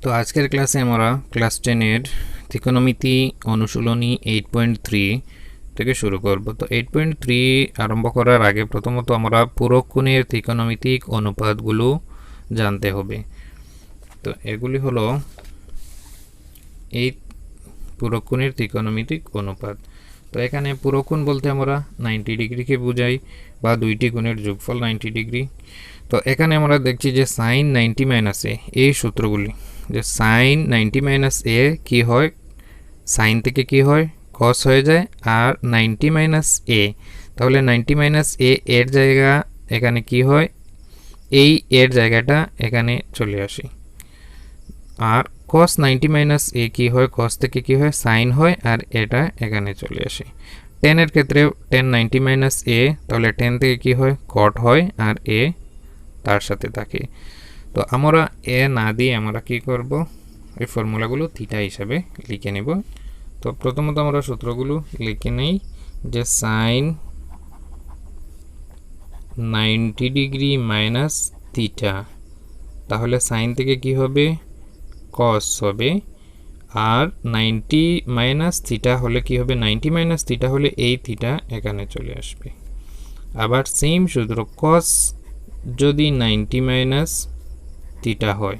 তো আজকের ক্লাসে আমরা ক্লাস 10-এর ত্রিকোণমিতি অনুশীলনী 8.3 থেকে শুরু করব। তো 8.3 আরম্ভ করার আগে প্রথমত আমরা পূরক কোণের ত্রিকোণমিতিক অনুপাতগুলো জানতে হবে। তো এগুলি হলো এই পূরক কোণের ত্রিকোণমিতিক অনুপাত। তো এখানে পূরক কোণ বলতে আমরা 90 ডিগ্রিকে বোঝাই বা দুইটি কোণের যোগফল 90 ডিগ্রি। তো এখানে আমরা দেখছি যে সাইন 90 মাইনাস এ, এই সূত্রগুলি যে সাইন 90 মাইনাস এ কী হয়, সাইন থেকে কি হয় কস হয়ে যায়, আর 90 মাইনাস এ, তাহলে 90 মাইনাস এ এর জায়গা এখানে কি হয়, এই এর জায়গাটা এখানে চলে আসে। আর কস 90 মাইনাস এ কী হয়, কস থেকে কি হয় সাইন হয়, আর এটা এখানে চলে আসে। টেনের ক্ষেত্রে টেন 90 মাইনাস এ, তাহলে টেন থেকে কি হয় কট হয়, আর এ তার সাথে থাকে। তো আমরা এ না দিয়ে আমরা কি করব, এই ফর্মুলাগুলো থিটা হিসাবে লিখে নেব। তো প্রথমত আমরা সূত্রগুলো লিখে নেই যে সাইন 90 ডিগ্রি মাইনাস থিটা, তাহলে সাইন থেকে কি হবে কস হবে, আর 90 মাইনাস থিটা হলে কি হবে, 90 মাইনাস থিটা হলে এই থিটা এখানে চলে আসবে। আবার সেম সূত্র, কস যদি 90 মাইনাস থিটা হয়,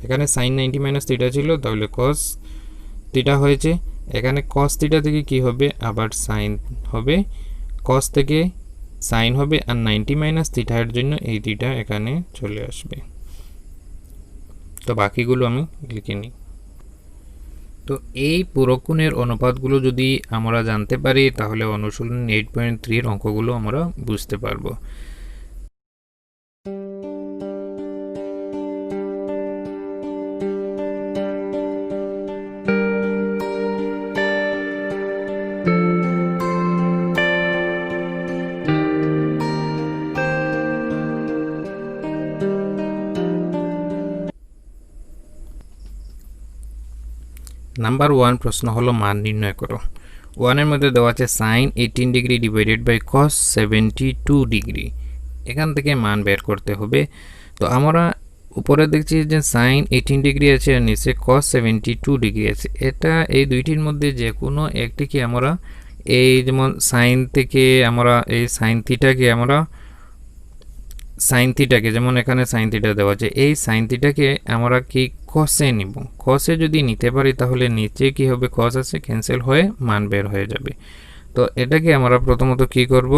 এখানে সাইন 90 মাইনাস থিটা ছিল, তাহলে কস থিটা হয়েছে, এখানে কস থিটা থেকে কি হবে আবার সাইন হবে, কস থেকে সাইন হবে, আর 90 মাইনাস থিটার জন্য এই থিটা এখানে চলে আসবে। তো বাকিগুলো আমি লিখে নিই। তো এই পূরক কোণের অনুপাতগুলো যদি আমরা জানতে পারি তাহলে অনুশীলন 8.3 এর অঙ্কগুলো আমরা বুঝতে পারবো। নাম্বার 1 প্রশ্ন হলো মান নির্ণয় করো। 1-এর মধ্যে দেওয়া আছে sine 18 degree divided by cos 72 degree, এখান থেকে মান বের করতে হবে। তো আমরা উপরে দেখছি যে সাইন 18 ডিগ্রি আছে আর নিচে কস 72 ডিগ্রি আছে। এটা এই দুইটির মধ্যে যে কোনো একটিকে আমরা, এই যেমন সাইন থেকে আমরা এই সাইন থিটাকে আমরা যেমন এখানে সাইন থিটা দেওয়া আছে, এই সাইন থিটাকে আমরা কি কসে নিব। কসে যদি নিতে পারি তাহলে নিচে কি হবে, কস আছে ক্যান্সেল হয়ে মান বের হয়ে যাবে। তো এটাকে আমরা প্রথমত কি করব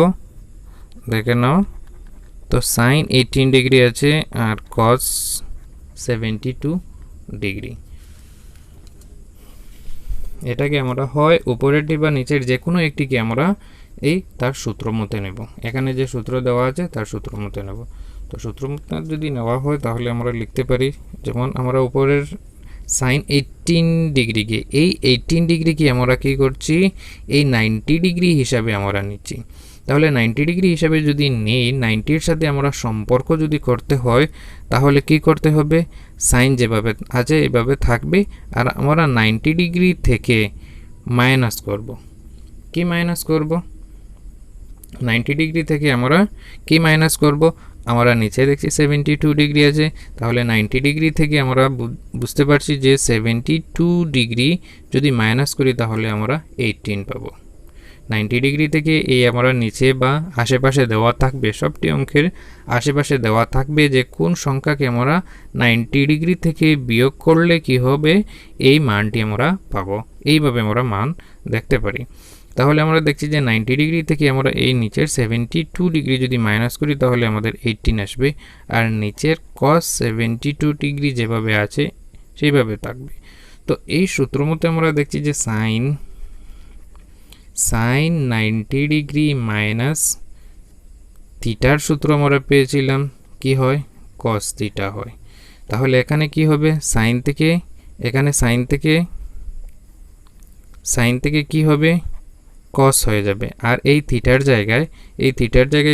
দেখে নাও। তো সাইন 18 ডিগ্রি আছে আর কস 72 ডিগ্রি, এটাকে আমরা হয় উপরেরটি বা নিচের যে কোনো একটিকে আমরা এই তার সূত্র মতে নেব। এখানে যে সূত্র দেওয়া আছে তার সূত্র মতে নেব। তো সূত্র মতে যদি নেওয়া হয় তাহলে আমরা লিখতে পারি, যেমন আমরা উপরের সাইন 18 ডিগ্রিকে, এই 18 ডিগ্রিকে আমরা কি করছি, এই 90 ডিগ্রি হিসাবে আমরা নিচ্ছি। তাহলে 90 ডিগ্রি হিসাবে যদি নেই, 90-এর সাথে আমরা সম্পর্ক যদি করতে হয় তাহলে কি করতে হবে, সাইন যেভাবে আছে এভাবে থাকবে, আর আমরা 90 ডিগ্রি থেকে মাইনাস করব। কি মাইনাস করব, 90 ডিগ্রি থেকে আমরা কি মাইনাস করব, আমরা নিচে দেখছি 72 ডিগ্রি আছে, তাহলে 90 ডিগ্রি থেকে আমরা বুঝতে পারছি যে 72 ডিগ্রি যদি মাইনাস করি তাহলে আমরা 18 পাবো। 90 ডিগ্রি থেকে এই আমরা নিচে বা আশেপাশে দেওয়া থাকবে, সবটি অঙ্কের আশেপাশে দেওয়া থাকবে যে কোন সংখ্যাকে আমরা 90 ডিগ্রি থেকে বিয়োগ করলে কি হবে, এই মানটি আমরা পাবো। এইভাবে আমরা মান দেখতে পারি। তাহলে আমরা দেখছি যে 90 ডিগ্রি থেকে আমরা এই নিচের 72 ডিগ্রি যদি মাইনাস করি তাহলে আমাদের 18 আসবে, আর নিচের cos 72 ডিগ্রি যেভাবে আছে সেইভাবে থাকবে। তো এই সূত্র মতে আমরা দেখছি যে সাইন 90 ডিগ্রি মাইনাস থিটার সূত্র আমরা পেয়েছিলাম কি হয়, cos থিটা হয়। তাহলে এখানে কি হবে, সাইন থেকে এখানে সাইন থেকে কি হবে কস হয়ে যাবে, আর এই থিটার জায়গায়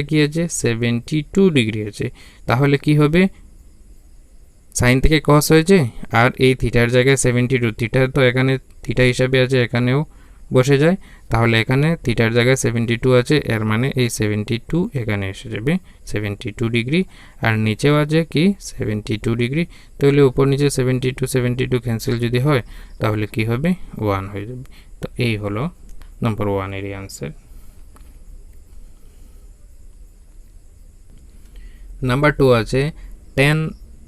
কি আছে 72 ডিগ্রি আছে, তাহলে কি হবে সাইন থেকে কস হয়েছে, আর এই থিটার জায়গায় 72, থিটা তো এখানে থিটা হিসাবে আছে, এখানেও বসে যায়, তাহলে এখানে থিটার জায়গায় 72 আছে, এর মানে এই 72 এখানে এসে যাবে 72 ডিগ্রি। আর নিচেও আছে কি 72 ডিগ্রি, তাহলে উপর নিচে 72 ক্যান্সেল যদি হয় তাহলে কি হবে 1 হয়ে যাবে। তো এই হলো নাম্বার 1 এর আনসার। নাম্বার 2 আছে tan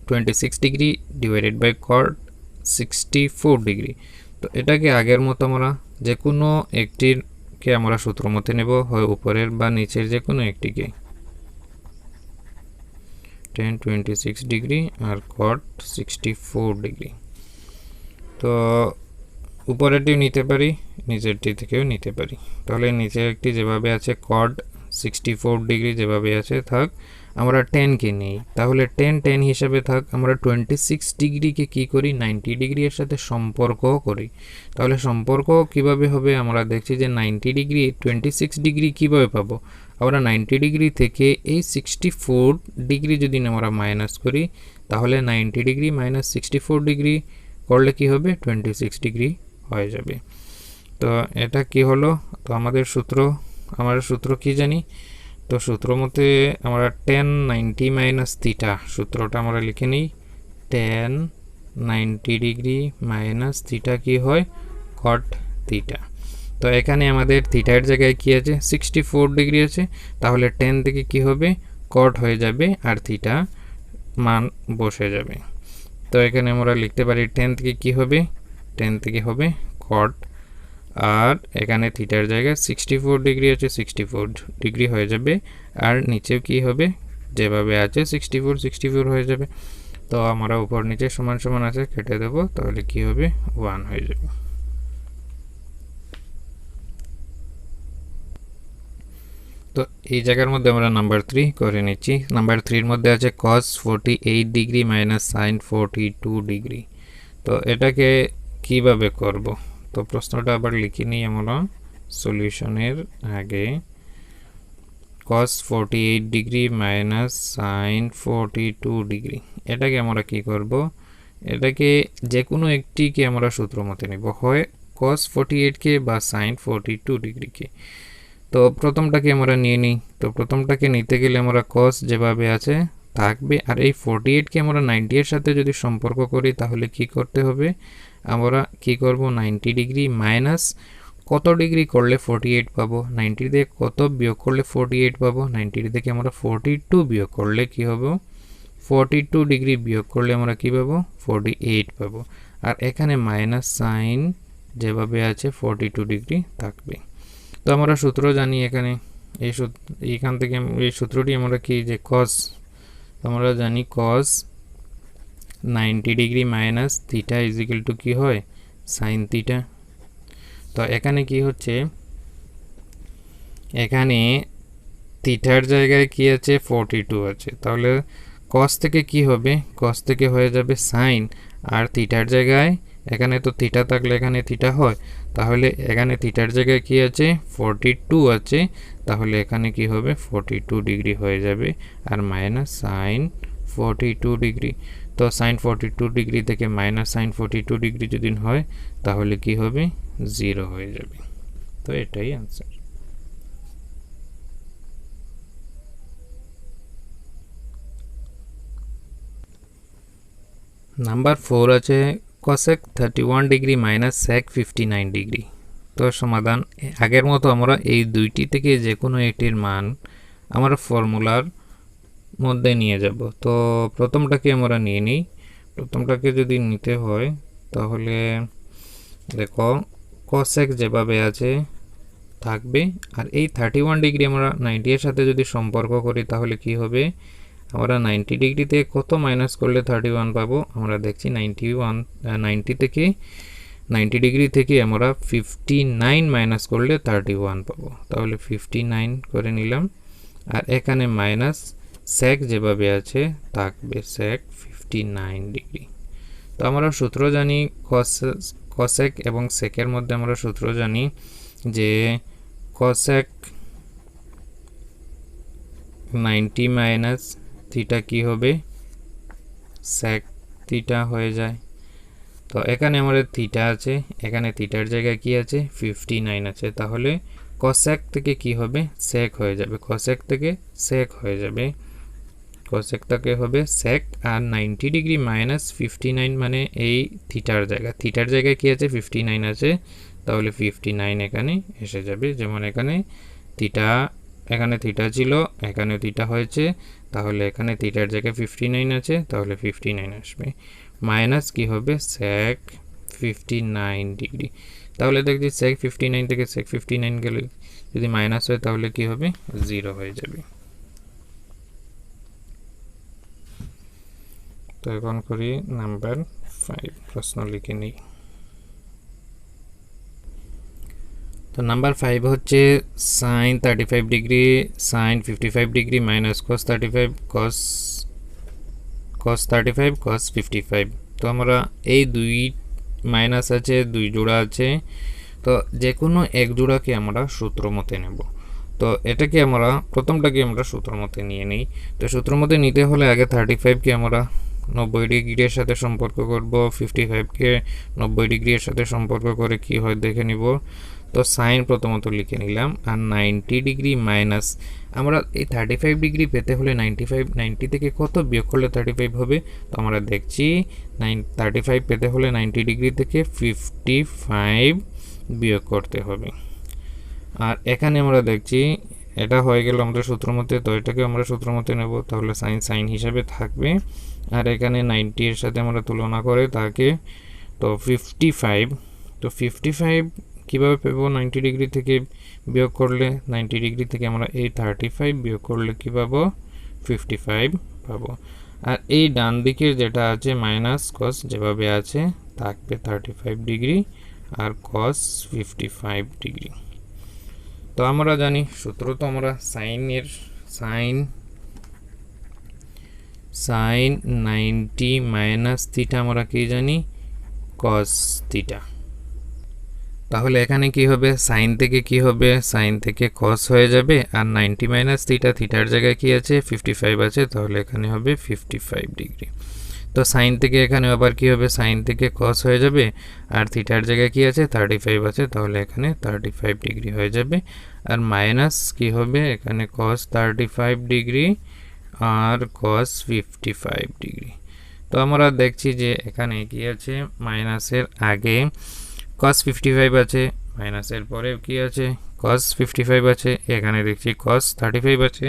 26 degree divided by cot 64 degree. তো এটাকে আগের মতো আমরা যে কোনো একটিকে আমরা সূত্র মতে নেব, হয় উপরের বা নিচের যে কোনো একটিকে। tan 26 ডিগ্রি আর cot 64 ডিগ্রি। তো উপরেরটিও নিতে পারি, নিচেরটি থেকেও নিতে পারি। তাহলে নিচের একটি যেভাবে আছে cot 64 ডিগ্রি যেভাবে আছে থাক, আমরা 10 কে নিই, তাহলে 10 হিসাবে থাক। আমরা 26 ডিগ্রিকে কি করি 90 ডিগ্রি এর সাথে সম্পর্ক করি। তাহলে সম্পর্ক কিভাবে হবে, আমরা দেখছি যে 90 ডিগ্রি 26 ডিগ্রি কিভাবে পাবো, আমরা 90 ডিগ্রি থেকে এই 64 ডিগ্রি যদি আমরা মাইনাস করি, তাহলে 90 ডিগ্রি মাইনাস 64 ডিগ্রি করলে কি হবে 26 ডিগ্রি হয়ে যাবে। তো এটা কি হলো, তো আমাদের সূত্র কি জানি, তো সূত্র মতে আমরা tan 90 মাইনাস থিটা সূত্রটা আমরা লিখে নিই। tan 90 ডিগ্রি মাইনাস থিটা কি হয় cot থিটা। তো এখানে আমাদের থিটার জায়গায় কি আছে 64 ডিগ্রি আছে, তাহলে tan থেকে কি হবে cot হয়ে যাবে আর থিটা মান বসে যাবে। তো এখানে আমরা লিখতে পারি tan থেকে কি হবে, tan থেকে হবে cot, আর এখানে থিটার জায়গায় 64 ডিগ্রি আছে 64 ডিগ্রি হয়ে যাবে, আর নিচেও কি হবে যেভাবে আছে 64 হয়ে যাবে। তো আমরা উপর নিচে সমান সমান আছে কেটে দেব, তাহলে কি হবে 1 হয়ে যাবে। তো এই জায়গার মধ্যে আমরা নাম্বার 3 করে নিচ্ছি। নাম্বার 3 এর মধ্যে আছে cos 48 degree minus sin 42 degree. তো এটাকে কিভাবে করব, তো প্রশ্নটা আবার লিখে নিই আমরা সলিউশনের আগে। cos 48 degree minus sin 42 degree, এটাকে আমরা কি করব, এটাকে যে কোনো একটিকে আমরা সূত্র মতে নেব, হয় cos 48 কে বা sin 42 ডিগ্রিকে। তো প্রথমটাকে আমরা নিয়ে নিই। তো প্রথমটাকে নিতে গেলে আমরা cos যেভাবে আছে থাকবে, আর এই 48 কে আমরা 90 এর সাথে যদি সম্পর্ক করি তাহলে কি করতে হবে, আমরা কি করব 90 ডিগ্রি মাইনাস কত ডিগ্রি করলে 48 পাবো, 90 থেকে কত বিয়োগ করলে 48 পাবো, 90 থেকে আমরা 42 বিয়োগ করলে কি হবে 42 ডিগ্রি বিয়োগ করলে আমরা কি পাবো 48 পাবো, আর এখানে মাইনাস সাইন যেভাবে আছে 42 ডিগ্রি থাকবে। তো আমরা সূত্র জানি, এখানে এইখান থেকে এই সূত্রটি আমরা কি যে cos, আমরা জানি cos 90 degree minus theta is equal to কি হয় sin থিটা। তো এখানে কি হচ্ছে, এখানে থিটার জায়গায় কি আছে 42 আছে, তাহলে cos থেকে কি হবে, cos থেকে হয়ে যাবে sin, আর থিটার জায়গায় এখানে তো থিটা থাকলে এখানে থিটা হয়, তাহলে এখানে থিটার জায়গায় কি আছে 42 আছে, তাহলে এখানে কি হবে 42 ডিগ্রি হয়ে যাবে, আর মাইনাস sin 42 ডিগ্রি। তো sin 42 ডিগ্রি থেকে মাইনাস sin 42 ডিগ্রি যদি হয় তাহলে কি হবে 0 হয়ে যাবে। তো এটাই आंसर। নাম্বার 4 আছে cosec 31 degree minus sec 59 degree. তো সমাধান আগের মতো আমরা এই দুইটি থেকে যে কোনো একটির মান আমরা ফর্মুলার মধ্যে নিয়ে যাব। তো প্রথমটাকে আমরা নিয়ে নিই। প্রথমটাকে যদি নিতে হয় তাহলে দেখো cosec যেভাবে আছে থাকবে, আর এই 31 ডিগ্রি আমরা 90 এর সাথে যদি সম্পর্ক করি তাহলে কি হবে, আমরা 90 ডিগ্রিতে কত মাইনাস করলে 31 পাবো, আমরা দেখছি 90 থেকে 90 ডিগ্রি থেকে আমরা 59 মাইনাস করলে 31 পাবো, তাহলে 59 করে নিলাম, আর এখানে মাইনাস sec যেভাবে আছে থাকবে sec 59 ডিগ্রি। তো আমরা সূত্র জানি cosec এবং sec এর মধ্যে আমরা সূত্র জানি যে cosec 90 মাইনাস থিটা কি হবে sec থিটা হয়ে যায়। তো এখানে আমাদের থিটা আছে, এখানে থিটার জায়গায় কি আছে 59 আছে, তাহলে কসেক থেকে কি হবে সেক হয়ে যাবে, কসেক থেকে সেক হয়ে যাবে, কসেক থেকে হবে সেক। আর 90 ডিগ্রি মাইনাস 59 মানে এই থিটার জায়গায় কি আছে 59 আছে, তাহলে 59 এখানে এসে যাবে। যেমন এখানে থিটা ছিল, এখানে থিটা হয়েছে, তাহলে এখানে থিটার জায়গায় 59 আছে, তাহলে 59 আসবে। মাইনাস কি হবে সেক 59 ডিগ্রি, তাহলে দেখছি সেক 59 থেকে সেক 59 গেলে যদি মাইনাস হয় তাহলে কি হবে 0 হয়ে যাবে। তো এখন করি নাম্বার 5, প্রশ্ন লিখে নিই। তো নাম্বার 5 হচ্ছে sine 35 degree sine 55 degree minus cos 35 cos 35 cos 55। তো আমরা এই দুই মাইনাস আছে, দুই জোড়া আছে, তো যে কোনো এক জোড়াকে আমরা সূত্র মতে নেব। তো এটাকে আমরা প্রথমটাকে আমরা সূত্র মতে নিয়ে নিই। তো সূত্র মতে নিতে হলে আগে 35কে আমরা 90 ডিগ্রির সাথে সম্পর্ক করব, 55কে 90 ডিগ্রির সাথে সম্পর্ক করে কি হয় দেখে নিব। তো সাইন প্রথমত লিখে নিলাম, আর 90 ডিগ্রি মাইনাস, আমরা এই 35 ডিগ্রি পেতে হলে 90 থেকে কত বিয়োগ করলে 35 হবে, তো আমরা দেখছি 35 পেতে হলে 90 ডিগ্রি থেকে 55 বিয়োগ করতে হবে। আর এখানে আমরা দেখছি এটা হয়ে গেল আমাদের সূত্র মতে, তো এটাকে আমরা সূত্র মতে নেব, তাহলে সাইন হিসাবে থাকবে। আর এখানে 90 এর সাথে আমরা তুলনা করে তাকে, তো 55, তো 55 কীভাবে পেবো 90 ডিগ্রি থেকে বিয়োগ করলে, 90 ডিগ্রি থেকে আমরা এই 35 বিয়োগ করলে কী পাবো 55 পাবো। আর এই ডান দিকের যেটা আছে মাইনাস কস যেভাবে আছে থাকবে 35 ডিগ্রি আর কস 55 ডিগ্রি। তো আমরা জানি সূত্র, তো আমরা সাইন 90 মাইনাস থিটা আমরা কি জানি কস থিটা। তাহলে এখানে কি হবে সাইন থেকে কি হবে, সাইন থেকে কস হয়ে যাবে, আর 90 মাইনাস থিটার জায়গায় কি আছে 55 আছে, তাহলে এখানে হবে 55 ডিগ্রি। তো সাইন থেকে এখানে আবার কি হবে সাইন থেকে কস হয়ে যাবে, আর থিটার জায়গায় কি আছে 35 আছে, তাহলে এখানে 35 ডিগ্রি হয়ে যাবে। আর মাইনাস কি হবে এখানে কস 35 ডিগ্রি আর কস 55 ডিগ্রি। তো আমরা দেখছি যে এখানে কি আছে মাইনাসের আগে cos 55 আছে, মাইনাসের পরে কি আছে cos 55 আছে, এখানে দেখছি cos 35 আছে,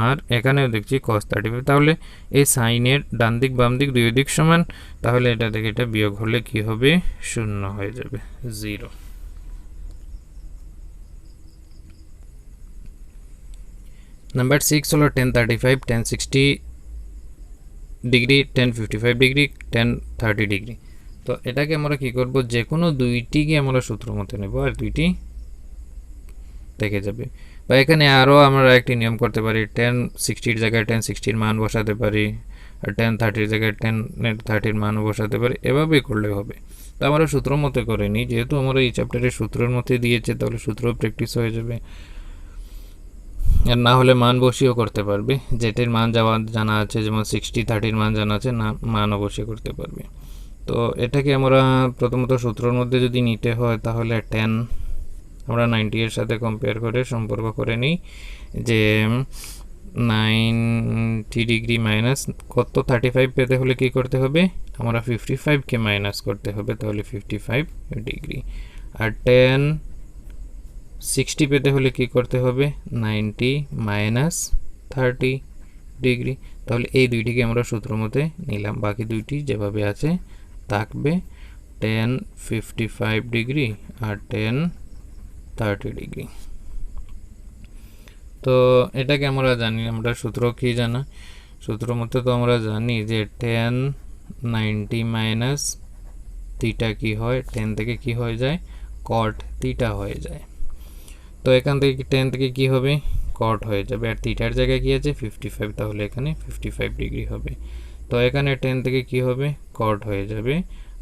আর এখানেও দেখছি cos 35। তাহলে এই সাইনের ডান দিক বাম দিক দুই দিক সমান, তাহলে এটা থেকে এটা বিয়োগ হলে কি হবে 0 হয়ে যাবে 0। নাম্বার 6 হলো tan 35 tan 60 degree tan 55 degree tan 30 degree. তো এটাকে আমরা কি করব যে কোনো দুইটিকে আমরা সূত্র মতে নেব, আর দুইটি থেকে যাবে। বা এখানে আরও আমরা একটি নিয়ম করতে পারি, tan 60 জায়গায় tan 60 মান বসাতে পারি, আর tan 30 জায়গায় tan 30 মান বসাতে পারি, এভাবে করলে হবে। তো আমরা সূত্র মতে করে নিই, যেহেতু আমরা এই চ্যাপ্টারের সূত্রের মধ্যে দিয়েছে তাহলে সূত্র প্র্যাকটিস হয়ে যাবে। আর না হলে মান বসিয়েও করতে পারবে, যেটির মান জানা আছে, যেমন 60 30 মান জানা আছে, না মানও বসিয়ে করতে পারবে। তো এটাকে আমরা প্রথমত সূত্রের মধ্যে যদি নিতে হয় তাহলে tan আমরা 90 এর সাথে কম্পেয়ার করে সম্পর্ক করে নিই, যে 90 ডিগ্রি মাইনাস কত 35 পেতে হলে কি করতে হবে আমরা 55কে মাইনাস করতে হবে, তাহলে 55 ডিগ্রি। আর tan 60 পেতে হলে কি করতে হবে 90 মাইনাস 30 ডিগ্রি। তাহলে এই দুইটিকে আমরা সূত্র মতে নিলাম, বাকি দুইটি যেভাবে আছে থাকবে tan 55 ডিগ্রি আর tan 30 ডিগ্রি। তো এটাকে আমরা জানি, আমরা সূত্র কি জানা, সূত্র মতে তো আমরা জানি যে tan 90 মাইনাস থিটা কি হয়, tan থেকে কি হয়ে যায় cot থিটা হয়ে যায়। তো এখান থেকে tan থেকে কি হবে cot হয়ে যাবে, আর থিটার জায়গায় কি আছে 55, তাহলে এখানে 55 ডিগ্রি হবে। তো এখানে tan থেকে কি হবে cot হয়ে যাবে,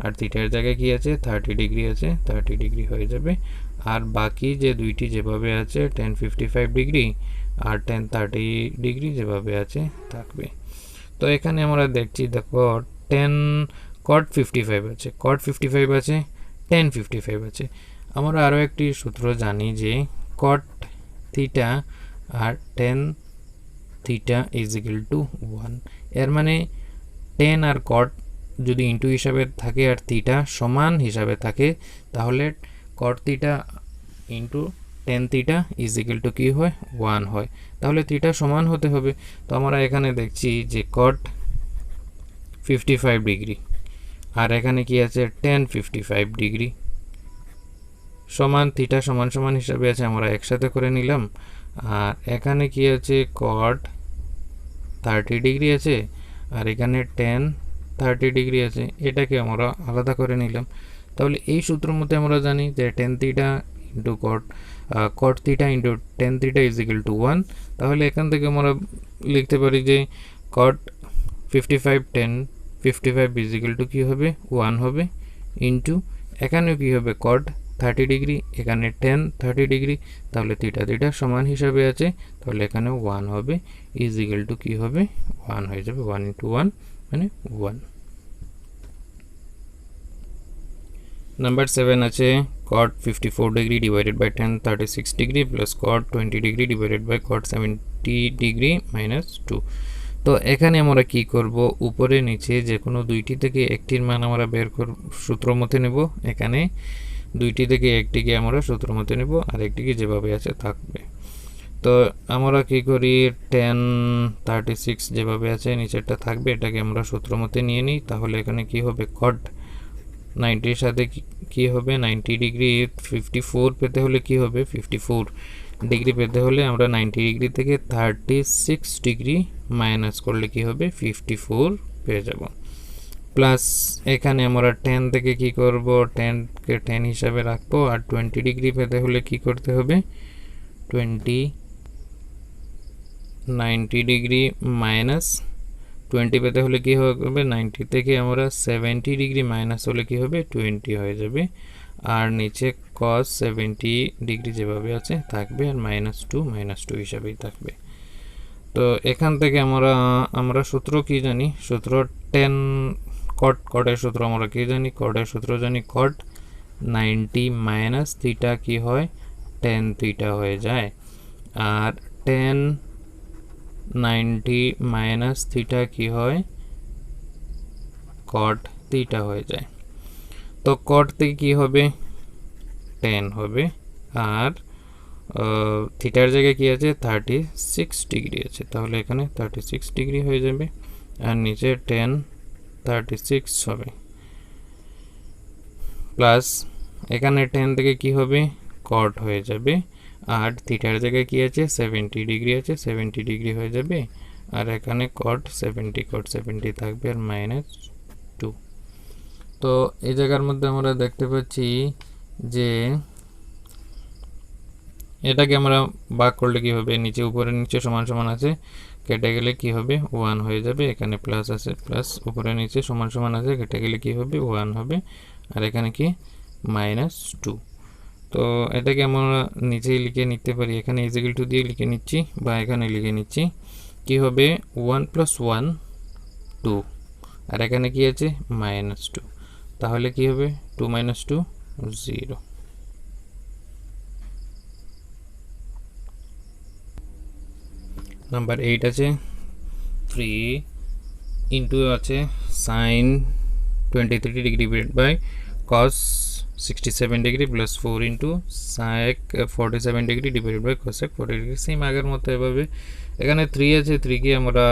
আর থিটার জায়গায় কি আছে 30 ডিগ্রি আছে, 30 ডিগ্রি হয়ে যাবে। আর বাকি যে দুইটি যেভাবে আছে tan 55 ডিগ্রি আর tan 30 ডিগ্রি যেভাবে আছে থাকবে। তো এখানে আমরা দেখছি দেখো tan cot 55 আছে, cot 55 আছে, tan 55 আছে। আমরা আরও একটি সূত্র জানি যে cot থিটা আর tan theta is equal to 1। এর মানে tan আর cot যদি ইনটু হিসাবে থাকে আর থিটা সমান হিসাবে থাকে তাহলে cot theta into tan theta is equal to কি হয় 1 হয়। তাহলে থিটা সমান হতে হবে। তো আমরা এখানে দেখছি যে cot 55 ডিগ্রি আর এখানে কি আছে tan 55 ডিগ্রি সমান থিটা সমান সমান হিসাবে আছে, আমরা একসাথে করে নিলাম। আর এখানে কি আছে cot 30 ডিগ্রি আছে আর এখানে tan 30 ডিগ্রি আছে, এটাকে আমরা আলাদা করে নিলাম। তাহলে এই সূত্র মতে আমরা জানি যে tan theta into cot theta into tan theta is equal to 1। তাহলে এখান থেকে আমরা লিখতে পারি যে cot 55 tan 55 is equal to কী হবে 1 হবে, ইন্টু এখানেও কী হবে cot 30 ডিগ্রি, এখানে tan 30 ডিগ্রি, তাহলে থিটা থিটা সমান হিসাবে আছে, তাহলে এখানে 1 হবে, ইজ ইকুয়াল টু কী হবে 1 হয়ে যাবে, 1 ইন্টু 1 মানে 1। নাম্বার 7 আছে cot 54 degree divided by tan 36 degree plus cot 20 degree divided by cot 70 degree minus 2। তো এখানে আমরা কি করব, উপরে নিচে যে কোনো দুইটি থেকে একটির মান আমরা বের করব, সূত্র মতে নেব। এখানে দুইটি থেকে একটিকে আমরা সূত্র মতে নেব আর একটিকে যেভাবে আছে থাকবে। তো আমরা কি করি, tan 36 যেভাবে আছে নিচেরটা থাকবে, এটাকে আমরা সূত্র মতে নিয়ে নিই। তাহলে এখানে কি হবে cot 90 এর সাথে কি হবে 90 ডিগ্রি 54 পেতে হলে কি হবে 54 ডিগ্রি পেতে হলে আমরা 90 ডিগ্রি থেকে 36 ডিগ্রি মাইনাস করলে কি হবে 54 পেয়ে যাব। প্লাস এখানে আমরা tan থেকে কি করব, tan-কে tan হিসাবে রাখবো আর 20 ডিগ্রি পেতে হলে কি করতে হবে 90 ডিগ্রি মাইনাস 20 পেতে হলে কি হবে 90 থেকে আমরা 70 ডিগ্রি মাইনাস হলে কি হবে 20 হয়ে যাবে। আর নিচে cos 70 ডিগ্রি যেভাবে আছে থাকবে আর -2 হিসাবেই থাকবে। তো এখান থেকে আমরা সূত্র কি জানি, সূত্র tan cot এর সূত্র আমরা কি জানি, cot এর সূত্র জানি cot 90 মাইনাস থিটা কি হয় tan থিটা হয়ে যায়, আর tan 90 মাইনাস থিটা কি হয় cot থিটা হয়ে যায়। তো cot থেকে কি হবে tan হবে আর থিটার জায়গায় কি আছে 36 ডিগ্রি আছে, তাহলে এখানে 36 ডিগ্রি হয়ে যাবে আর নিচে tan 36 হবে প্লাস এখানে tan থেকে কি হবে cot হয়ে যাবে আর থিটার জায়গায় কি আছে 70 ডিগ্রি আছে, 70 ডিগ্রি হয়ে যাবে আর এখানে cot 70 থাকবে আর -2। তো এই জায়গার মধ্যে আমরা দেখতে পাচ্ছি যে এটাকে আমরা ভাগ করলে কি হবে, নিচে উপরে নিচে সমান সমান আছে, কেটে গেলে কি হবে 1 হয়ে যাবে, এখানে প্লাস আছে প্লাস উপরে নিচে সমান সমান আছে, কেটে গেলে কি হবে 1 হবে আর এখানে কি -2। তো এটাকে আমরা নিচেই লিখে নিতে পারি, এখানে ইজ ইকুয়াল টু দিয়ে লিখে নিচ্ছি বা এখানে লিখে নিচ্ছি, কি হবে 1 + 1 2 আর এখানে কি আছে -2, তাহলে কি হবে 2 - 2 0। নাম্বার 8 আছে 3 ইন্টু আছে sin 23 degree divided by cos 67 degree plus 4 into sec 47 degree divided by cosec 40 degree. Same আগের মতো এভাবে এখানে 3 আছে, 3 কে আমরা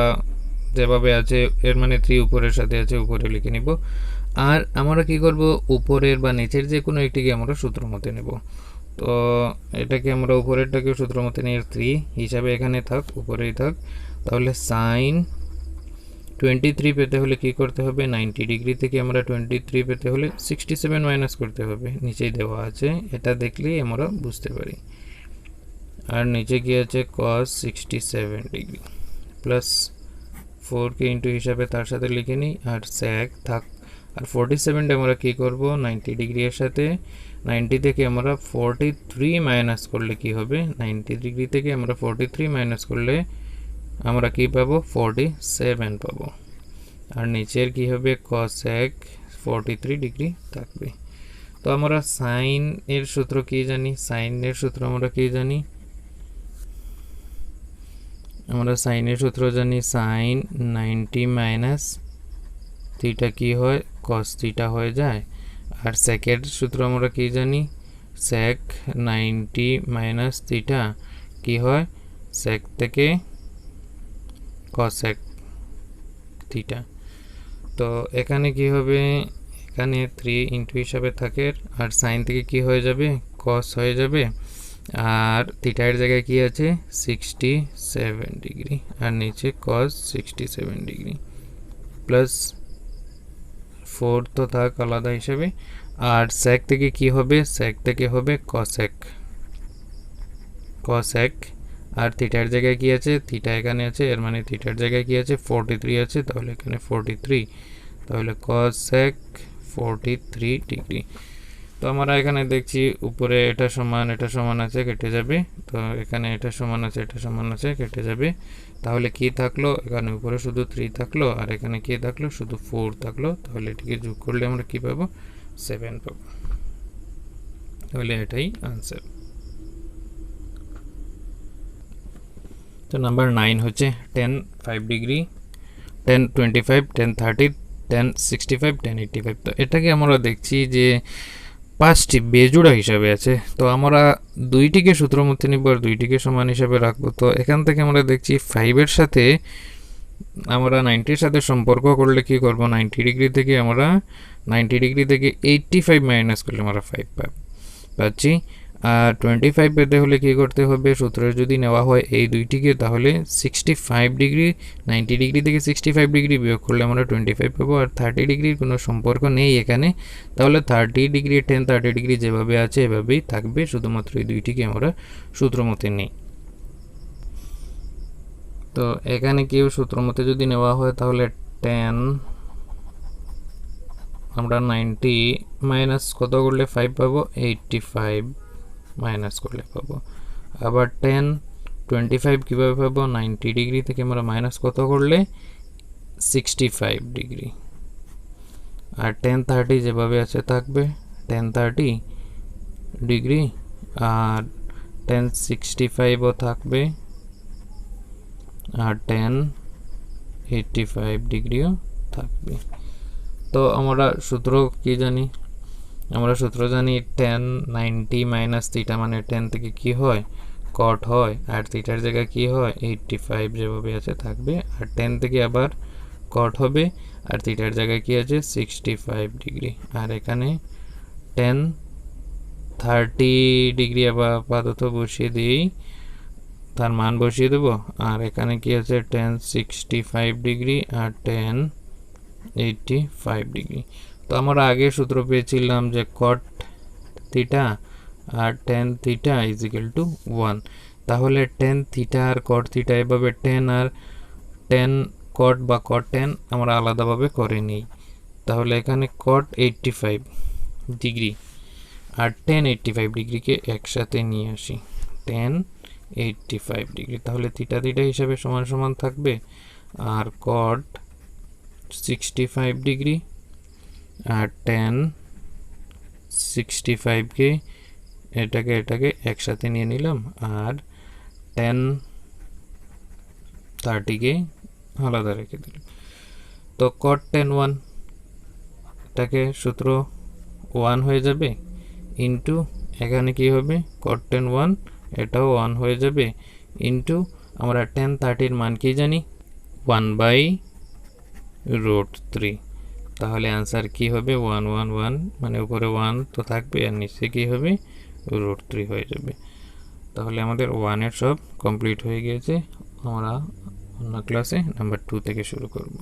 যেভাবে আছে এর মানে 3 উপরের সাথে আছে উপরে লিখে নিব। আর আমরা কি করব, উপরের বা নিচের যে কোনো একটিকে আমরা সূত্র মতে নেব। তো এটাকে আমরা উপরেরটাকে সূত্র মতে নিয়ে 3 হিসাবে এখানে থাক, উপরেই থাক। তাহলে sin 23 পেতে হলে কি করতে হবে 90 ডিগ্রি থেকে আমরা 23 পেতে হলে 67 মাইনাস করতে হবে, নিচেই দেওয়া আছে, এটা দেখলেই আমরা বুঝতে পারি। আর নিচে কি আছে cos 67 ডিগ্রি প্লাস 4 কে ইন্টু হিসাবে তার সাথে লিখে নিই আর sec থাক। আর 47 আমরা কি করব 90 ডিগ্রি এর সাথে 90 থেকে আমরা 43 মাইনাস করলে কি হবে 90 ডিগ্রি থেকে আমরা 43 মাইনাস করলে আমরা কি পাবো 47 পাবো। আর নিচের কি হবে cosec 43 ডিগ্রি থাকবে। তো আমরা সাইন এর সূত্র কি জানি? সাইনের সূত্র আমরা কি জানি? আমরা সাইনের সূত্র জানি সাইন 90 মাইনাস থিটা কি হয়? কস থিটা হয়ে যায়। আর সেকের সূত্র আমরা কি জানি? সেক 90 মাইনাস থিটা কি হয়? সেক থেকে কসেক থিটা। তো এখানে কি হবে? এখানে 3 ইন্টু হিসাবে থাকে, আর সাইন থেকে কি হয়ে যাবে? কস হয়ে যাবে। আর থিটার জায়গায় কি আছে? 67 ডিগ্রি, আর নিচে কস 67 ডিগ্রি প্লাস 4 তো থাক আলাদা হিসেবে। আর সেক থেকে কি হবে? সেক থেকে হবে কসেক। কসেক আর থিটার জায়গায় কি আছে? থিটা এখানে আছে, এর মানে থিটার জায়গায় কি আছে? 43 আছে, তাহলে এখানে 43, তাহলে কসেক 43 ডিগ্রি। তো আমরা এখানে দেখছি উপরে এটা সমান আছে, কেটে যাবে। তো এখানে এটা সমান আছে কেটে যাবে। তাহলে কি থাকলো? এখানে উপরে শুধু 3 থাকলো, আর এখানে কি থাকলো? শুধু 4 থাকলো। তাহলে এটিকে যোগ করলে আমরা কি পাবো? 7 পাবো। তাহলে এটাই আনসার। তো নাম্বার 9 হচ্ছে 10 5 ডিগ্রি, 10 25, 10 30, 10 65, 10 85। তো এটাকে আমরা দেখছি যে 5টি বেজোড়া হিসাবে আছে। তো আমরা দুইটিকে সূত্র মধ্যে নিব আর দুইটিকে সমান হিসাবে রাখবো। তো এখান থেকে আমরা দেখছি 5-এর সাথে আমরা 90-এর সাথে সম্পর্ক করলে কি করব? 90 ডিগ্রি থেকে 85 মাইনাস করলে আমরা 5 পাচ্ছি। আর 25 পেতে হলে কি করতে হবে? সূত্রে যদি নেওয়া হয় এই দুইটিকে, তাহলে 65 ডিগ্রি, 90 ডিগ্রি থেকে 65 ডিগ্রি বিয়োগ করলে আমরা 25 পাবো। আর 30 ডিগ্রির কোনো সম্পর্ক নেই এখানে, তাহলে 30 ডিগ্রি 10 30 ডিগ্রি যেভাবে আছে এভাবেই থাকবে, শুধুমাত্র এই দুইটিকে আমরা সূত্র মতে নিই। তো এখানে কেউ সূত্র মতে যদি নেওয়া হয় তাহলে 10 আমরা 90 মাইনাস কত করলে 5 পাবো? 85 মাইনাস করলে পাবো। আবার 10 25 কীভাবে পাবো? 90 ডিগ্রি থেকে আমরা মাইনাস কত করলে? 65 ডিগ্রি। আর 10 30 যেভাবে আছে থাকবে, 10 30 ডিগ্রি, আর 10 65ও থাকবে, আর 10 85 ডিগ্রিও থাকবে। তো আমরা সূত্র কি জানি? আমরা সূত্র জানি 10 90 মাইনাস থিটা মানে 10 থেকে কি হয়? কট হয়, আর থিটার জায়গায় কি হয়? 85 যেভাবে আছে থাকবে, আর 10 থেকে আবার কট হবে, আর থিটার জায়গায় কি আছে? 65 ডিগ্রি। আর এখানে 10 30 ডিগ্রি আপাতত বসিয়ে দিই, তার মান বসিয়ে দেবো। আর এখানে কি আছে? 10 65 ডিগ্রি আর 10 85 ডিগ্রি। তো আমরা আগে সূত্র পেয়েছিলাম যে কট থিটা আর tan theta is equal to 1। তাহলে tan থিটা আর কট থিটা এভাবে 10 আর tan কট বা কট tan আমরা আলাদাভাবে করে নিই। তাহলে এখানে কট 85 ডিগ্রি আর tan 85 ডিগ্রিকে একসাথে নিয়ে আসি, tan 85 ডিগ্রি। তাহলে থিটা থিটা হিসাবে সমান সমান থাকবে, আর কট 65 ডিগ্রি আর tan 65কে এটাকে একসাথে নিয়ে নিলাম, আর tan 30কে আলাদা রেখে দিলাম। তো cot tan 1 এটাকে সূত্র 1 হয়ে যাবে, ইন্টু এখানে কি হবে? cot tan 1 এটাও 1 হয়ে যাবে, ইন্টু আমরা tan 30-এর মান কি জানি? 1/√3। তাহলে आंसर কি হবে? 1 1 1, মানে উপরে 1 তো থাকবে আর নিচে কি হবে? √3 হয়ে যাবে। তাহলে আমাদের 1 এর সব কমপ্লিট হয়ে গিয়েছে। আমরা অন্য ক্লাসে নাম্বার 2 থেকে শুরু করব।